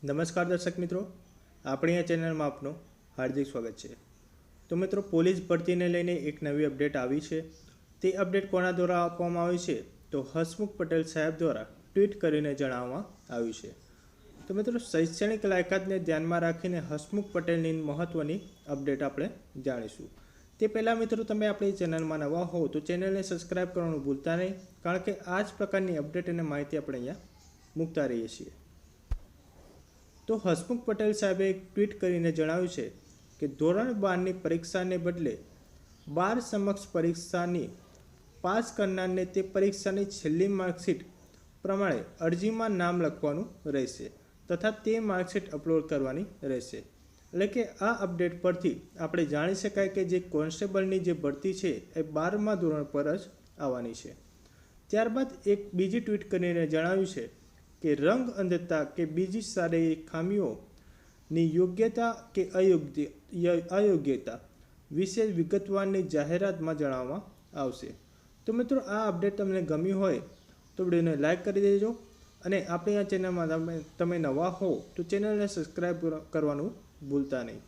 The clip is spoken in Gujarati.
નમસ્કાર દર્શક મિત્રો, આપણી આ ચેનલમાં આપનું હાર્દિક સ્વાગત છે। તો મિત્રો, પોલીસ ભરતીને લઈને એક નવી અપડેટ આવી છે। તે અપડેટ કોના દ્વારા આપવામાં આવી છે તો હસમુખ પટેલ સાહેબ દ્વારા ટ્વીટ કરીને જણાવવામાં આવ્યું છે। તો મિત્રો, શૈક્ષણિક લાયકાતને ધ્યાનમાં રાખીને હસમુખ પટેલની મહત્ત્વની અપડેટ આપણે જાણીશું। તે પહેલાં મિત્રો, તમે આપણી ચેનલમાં નવા હો તો ચેનલને સબસ્ક્રાઈબ કરવાનું ભૂલતા નહીં, કારણ કે આ જ પ્રકારની અપડેટ અને માહિતી આપણે અહીંયા મૂકતા રહીએ છીએ। તો હસમુખ પટેલ સાહેબે એક ટ્વીટ કરીને જણાવ્યું છે કે ધોરણ 12ની પરીક્ષાને બદલે 12 સમકક્ષ પરીક્ષાની પાસ કરનારને તે પરીક્ષાની છેલ્લી માર્કશીટ પ્રમાણે અરજીમાં નામ લખવાનું રહેશે તથા તે માર્કશીટ અપલોડ કરવાની રહેશે। એટલે કે આ અપડેટ પરથી આપણે જાણી શકાય કે જે કોન્સ્ટેબલની જે ભરતી છે એ 12મા ધોરણ પર જ આવવાની છે। ત્યારબાદ એક બીજી ટ્વીટ કરીને જણાવ્યું છે કે રંગ અંધતા કે બીજી શારીરિક ખામીઓની યોગ્યતા કે અયોગ્યતા વિશે વિગતવારની જાહેરાતમાં જણાવવામાં આવશે। તો મિત્રો, આ અપડેટ તમને ગમી હોય તો વિડીયોને લાઈક કરી દેજો અને આપણી આ ચેનલમાં તમે નવા હો તો ચેનલને સબસ્ક્રાઈબ કરવાનું ભૂલતા નહીં।